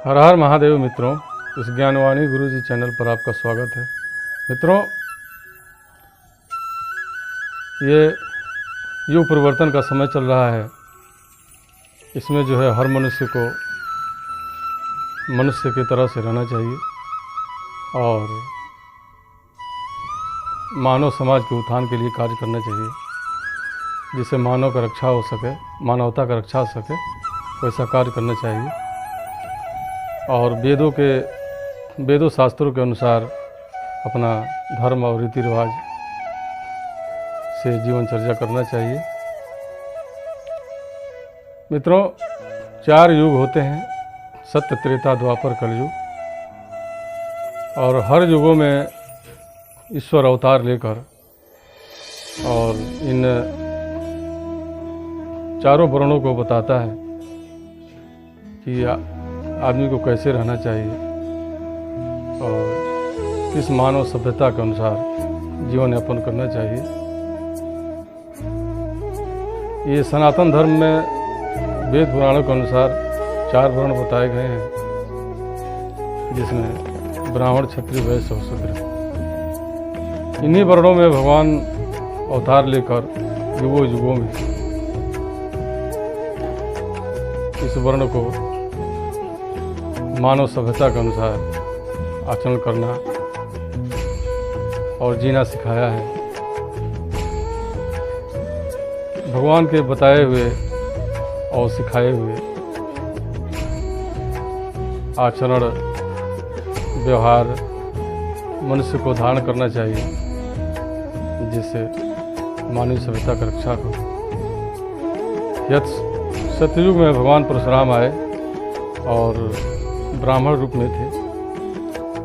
हर हर महादेव मित्रों, इस ज्ञानवाणी गुरु जी चैनल पर आपका स्वागत है। मित्रों, ये युग परिवर्तन का समय चल रहा है। इसमें जो है हर मनुष्य को मनुष्य की तरह से रहना चाहिए और मानव समाज के उत्थान के लिए कार्य करना चाहिए, जिससे मानव का रक्षा हो सके, मानवता का रक्षा हो सके, वैसा कार्य करना चाहिए। और वेदों शास्त्रों के अनुसार अपना धर्म और रीति रिवाज से जीवन चर्चा करना चाहिए। मित्रों, 4 युग होते हैं: सत्य, त्रेता, द्वापर, कलयुग। और हर युगों में ईश्वर अवतार लेकर और इन चारों वर्णों को बताता है कि आदमी को कैसे रहना चाहिए और किस मानव सभ्यता के अनुसार जीवन यापन करना चाहिए। ये सनातन धर्म में वेद पुराणों के अनुसार 4 वर्ण बताए गए हैं, जिसमें ब्राह्मण, क्षत्रिय, वैश्य और शूद्र। इन्हीं वर्णों में भगवान अवतार लेकर युगों युगों में इस वर्ण को मानव सभ्यता के अनुसार आचरण करना और जीना सिखाया है। भगवान के बताए हुए और सिखाए हुए आचरण व्यवहार मनुष्य को धारण करना चाहिए, जिससे मानवीय सभ्यता की रक्षा हो। सतयुग में भगवान परशुराम आए और ब्राह्मण रूप में थे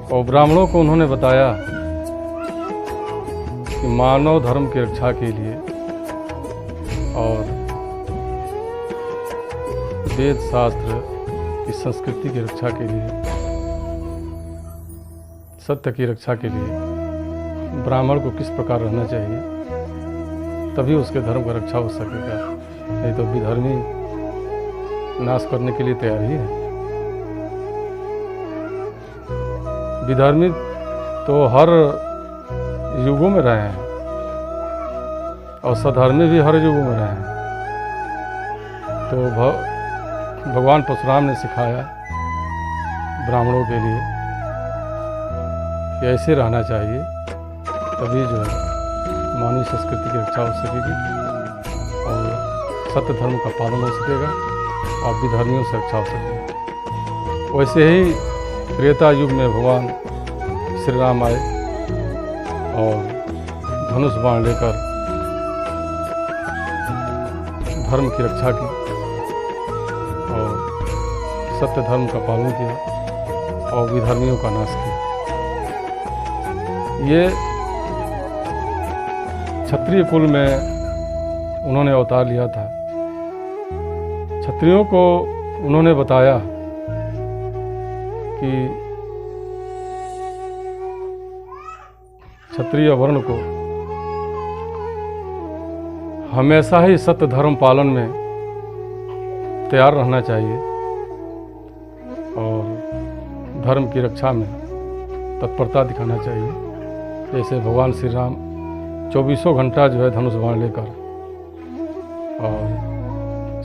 और ब्राह्मणों को उन्होंने बताया कि मानव धर्म की रक्षा के लिए और वेद शास्त्र की संस्कृति की रक्षा के लिए, सत्य की रक्षा के लिए ब्राह्मण को किस प्रकार रहना चाहिए, तभी उसके धर्म का रक्षा हो सकेगा। नहीं तो विधर्मी नाश करने के लिए तैयार ही है। विधर्मी तो हर युगों में रहे हैं और सधर्मी भी हर युगों में रहे हैं। तो भगवान परशुराम ने सिखाया ब्राह्मणों के लिए कि ऐसे रहना चाहिए, तभी जो है मानवीय संस्कृति की रक्षा हो सकेगी और सत्य धर्म का पालन हो सकेगा और विधर्मियों से रक्षा हो सकेगी। वैसे ही त्रेता युग में भगवान श्री राम आए और धनुष बाण लेकर धर्म की रक्षा की और सत्य धर्म का पालन किया और विधर्मियों का नाश किया। ये क्षत्रिय कुल में उन्होंने अवतार लिया था। क्षत्रियों को उन्होंने बताया कि क्षत्रिय वर्ण को हमेशा ही सत्य धर्म पालन में तैयार रहना चाहिए और धर्म की रक्षा में तत्परता दिखाना चाहिए। जैसे भगवान श्री राम 24 घंटा जो है धनुष बाण लेकर और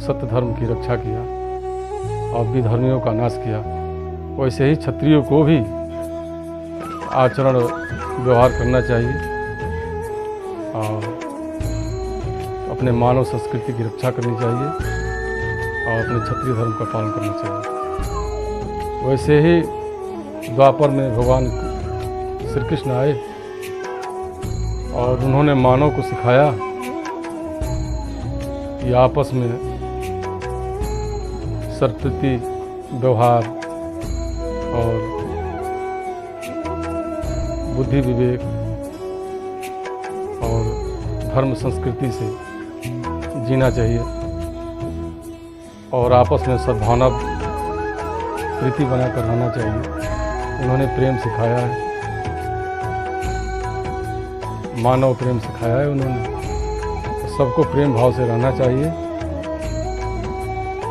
सत्य धर्म की रक्षा किया और विधर्मियों का नाश किया, वैसे ही क्षत्रियों को भी आचरण व्यवहार करना चाहिए और अपने मानव संस्कृति की रक्षा करनी चाहिए और अपने क्षत्रिय धर्म का पालन करना चाहिए। वैसे ही द्वापर में भगवान श्री कृष्ण आए और उन्होंने मानव को सिखाया कि आपस में संस्कृति, व्यवहार और बुद्धि, विवेक और धर्म संस्कृति से जीना चाहिए और आपस में सद्भावना प्रीति बनाकर रहना चाहिए। उन्होंने प्रेम सिखाया है, मानव प्रेम सिखाया है उन्होंने। सबको प्रेम भाव से रहना चाहिए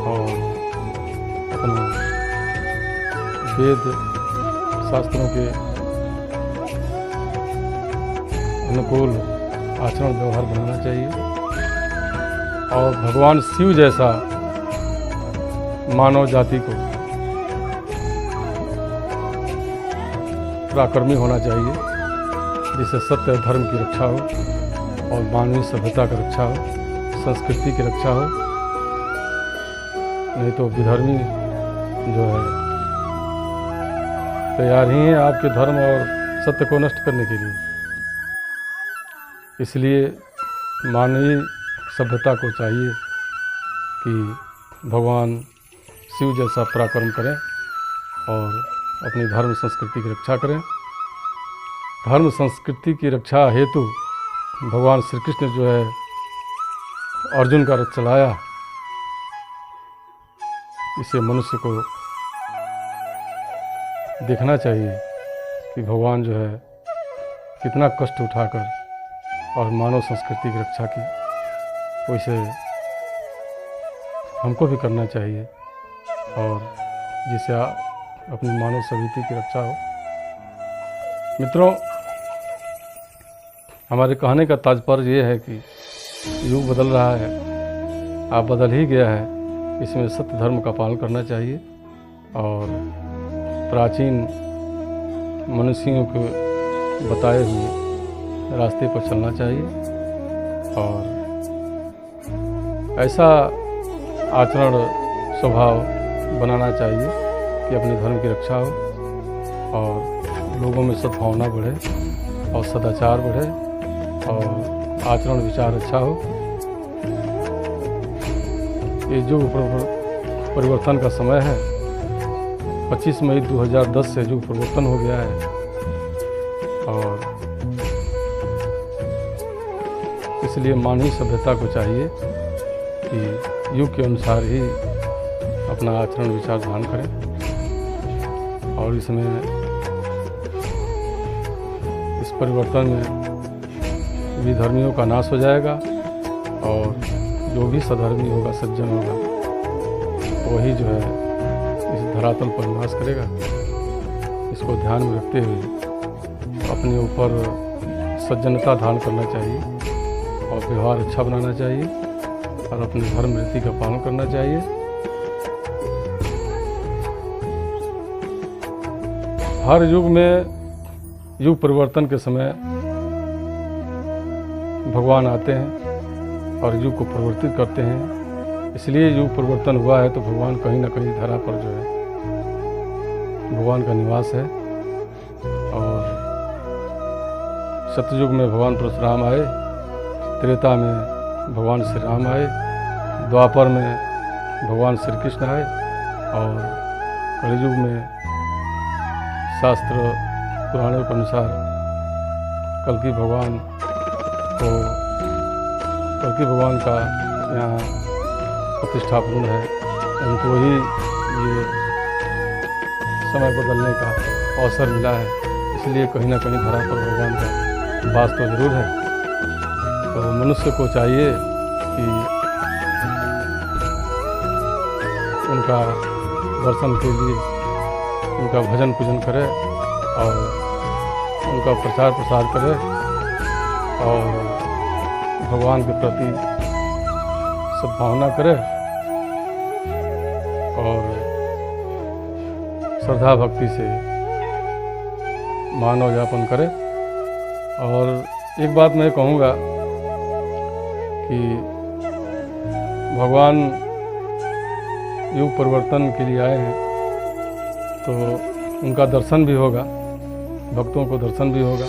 और अपना वेद शास्त्रों के अनुकूल आचरण व्यवहार बनाना चाहिए और भगवान शिव जैसा मानव जाति को पराक्रमी होना चाहिए, जिससे सत्य धर्म की रक्षा हो और मानवीय सभ्यता की रक्षा हो, संस्कृति की रक्षा हो। नहीं तो विधर्मी जो है तैयार ही हैं आपके धर्म और सत्य को नष्ट करने के लिए। इसलिए मानवीय सभ्यता को चाहिए कि भगवान शिव जैसा पराक्रम करें और अपनी धर्म संस्कृति की रक्षा करें। धर्म संस्कृति की रक्षा हेतु भगवान श्री कृष्ण जो है अर्जुन का रथ चलाया। इसे मनुष्य को देखना चाहिए कि भगवान जो है कितना कष्ट उठाकर और मानव संस्कृति की रक्षा की, वैसे हमको भी करना चाहिए और जिससे अपनी मानव सभ्यता की रक्षा हो। मित्रों, हमारे कहने का तात्पर्य ये है कि युग बदल रहा है, आप बदल ही गया है। इसमें सत्य धर्म का पालन करना चाहिए और प्राचीन मनुष्यों को बताए हुए रास्ते पर चलना चाहिए और ऐसा आचरण स्वभाव बनाना चाहिए कि अपने धर्म की रक्षा हो और लोगों में सद्भावना बढ़े और सदाचार बढ़े और आचरण विचार अच्छा हो। ये जो परिवर्तन का समय है, 25 मई 2010 से युग परिवर्तन हो गया है और इसलिए मानवीय सभ्यता को चाहिए कि युग के अनुसार ही अपना आचरण विचार धारण करें और इसमें इस परिवर्तन में विधर्मियों का नाश हो जाएगा और जो भी सधर्मी होगा, सज्जन होगा, वही जो है इस धरातल पर निवास करेगा। इसको ध्यान में रखते हुए अपने ऊपर सज्जनता धारण करना चाहिए और व्यवहार अच्छा बनाना चाहिए और अपने धर्म रीति का पालन करना चाहिए। हर युग में युग परिवर्तन के समय भगवान आते हैं और युग को परिवर्तित करते हैं। इसलिए युग परिवर्तन हुआ है तो भगवान कहीं ना कहीं धरा पर जो है भगवान का निवास है। और सतयुग में भगवान परशुराम आए, त्रेता में भगवान श्री राम आए, द्वापर में भगवान श्री कृष्ण आए और कलयुग में शास्त्र पुराणों के अनुसार कल्कि भगवान का यहाँ प्रतिष्ठापन है। उनको ही ये समय बदलने का अवसर मिला है, इसलिए कहीं ना कहीं धरा पर भगवान का वास तो जरूर है। तो मनुष्य को चाहिए कि उनका दर्शन के लिए उनका भजन पूजन करे और उनका प्रचार प्रसार करे और भगवान के प्रति सद्भावना करे और श्रद्धा भक्ति से मानव यापन करे। और एक बात मैं कहूँगा कि भगवान युग परिवर्तन के लिए आए हैं तो उनका दर्शन भी होगा, भक्तों को दर्शन भी होगा,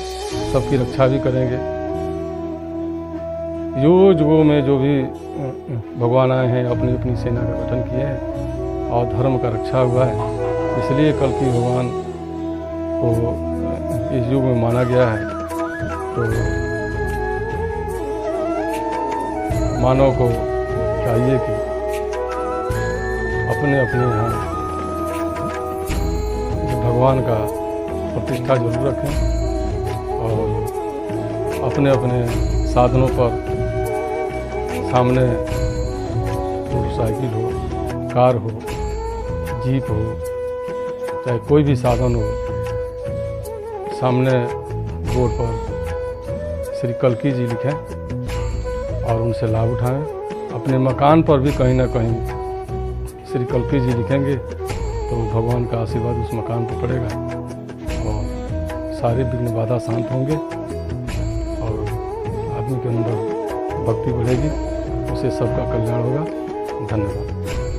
सबकी रक्षा भी करेंगे। युगों में जो भी भगवान आए हैं अपनी अपनी सेना का गठन किए हैं और धर्म का रक्षा हुआ है, इसलिए कल्कि भगवान को इस युग में माना गया है। तो मानव को चाहिए कि अपने अपने यहाँ भगवान का प्रतिष्ठा जरूर रखें और अपने अपने साधनों पर सामने मोटरसाइकिल हो, कार हो, जीप हो, चाहे कोई भी साधन हो, सामने बोर्ड पर श्री कल्की जी लिखें और उनसे लाभ उठाएं। अपने मकान पर भी कहीं ना कहीं श्री कल्की जी लिखेंगे तो भगवान का आशीर्वाद उस मकान पर पड़ेगा और सारे विघ्न बाधा शांत होंगे और आदमी के अंदर भक्ति बढ़ेगी, उससे सबका कल्याण होगा। धन्यवाद।